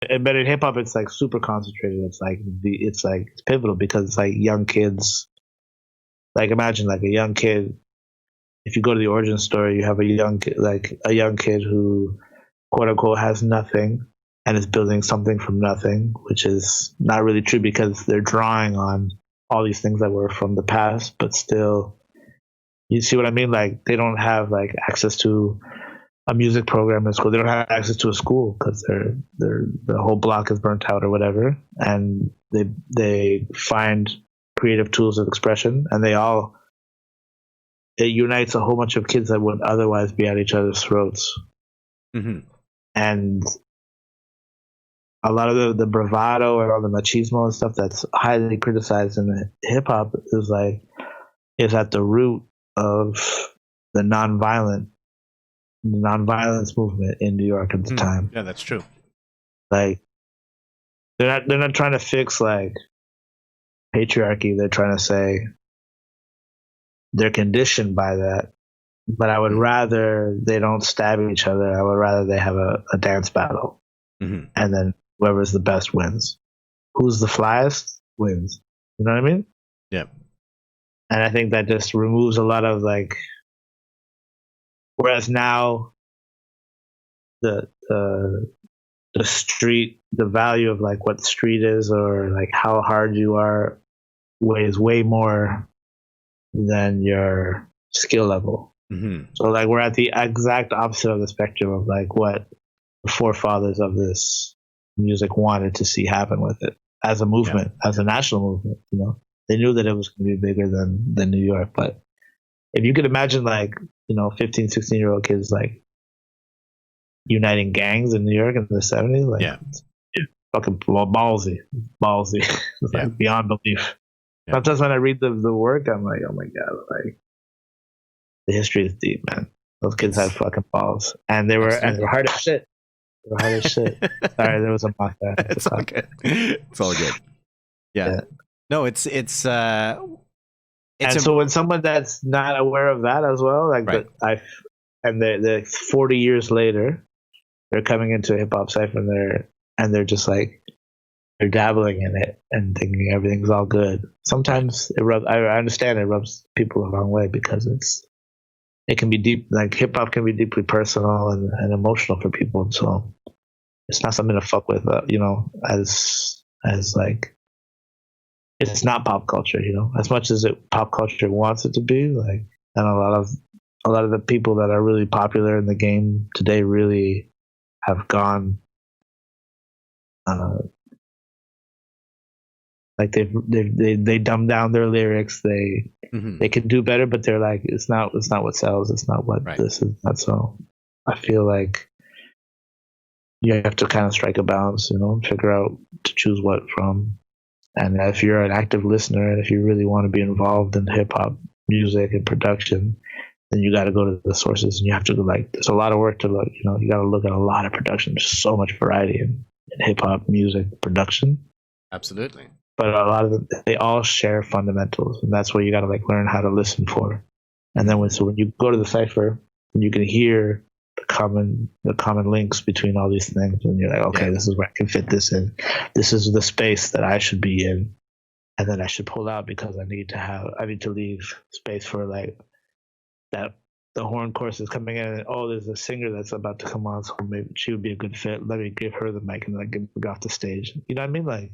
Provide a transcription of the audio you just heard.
But in hip hop, it's like super concentrated. It's pivotal because it's like young kids. Like imagine like a young kid. If you go to the origin story, you have a young kid who, quote unquote, has nothing and is building something from nothing, which is not really true because they're drawing on all these things that were from the past, but still, you see what I mean? Like they don't have like access to a music program in school. They don't have access to a school because the whole block is burnt out or whatever, and they find creative tools of expression, and it unites a whole bunch of kids that would otherwise be at each other's throats. Mm-hmm. And a lot of the bravado and all the machismo and stuff that's highly criticized in hip hop is at the root of the nonviolence movement in New York at the time. Yeah, that's true. Like they're not trying to fix like patriarchy. They're trying to say they're conditioned by that. But I would rather they don't stab each other. I would rather they have a dance battle. Mm-hmm. And then whoever's the best wins. Who's the flyest wins. You know what I mean? Yeah. And I think that just removes a lot of like, whereas now the street, the value of like what the street is or like how hard you are weighs way more than your skill level. Mm-hmm. So like we're at the exact opposite of the spectrum of like what the forefathers of this music wanted to see happen with it as a movement, as a national movement. You know, they knew that it was going to be bigger than New York. But if you could imagine like, you know, 15, 16-year-old kids like uniting gangs in New York in the 70s, like fucking ballsy. It's like beyond belief. Yeah. Sometimes when I read the work, I'm like, oh my God, like the history is deep, man. Those kids had fucking balls. And they were hard as shit. They were hard as shit. Sorry, there was a mock there. It's all good. It's all good. Yeah. No, it's and so when someone that's not aware of that as well, like they're 40 years later, they're coming into a hip hop cipher and they're just like they're dabbling in it and thinking everything's all good. Sometimes I understand it rubs people the wrong way because it can be deep, like hip hop can be deeply personal and emotional for people. And so it's not something to fuck with, you know, as like, it's not pop culture, you know, as much as pop culture wants it to be, like, and a lot of the people that are really popular in the game today really have gone, like they dumb down their lyrics. They can do better, but they're like, it's not what sells. It's not what this is. Not so. I feel like you have to kind of strike a balance, you know, figure out to choose what from. And if you're an active listener and if you really want to be involved in hip hop music and production, then you got to go to the sources and you have to like, there's a lot of work to look, you know, you got to look at a lot of production. There's so much variety in hip hop music production. Absolutely. But a lot of them, they all share fundamentals, and that's what you got to like learn how to listen for. And then when you go to the cipher, you can hear the common links between all these things, and you're like, okay, this is where I can fit this in. This is the space that I should be in, and then I should pull out because I need to leave space for like that. The horn course is coming in, and there's a singer that's about to come on, so maybe she would be a good fit. Let me give her the mic and like get off the stage. You know what I mean? Like.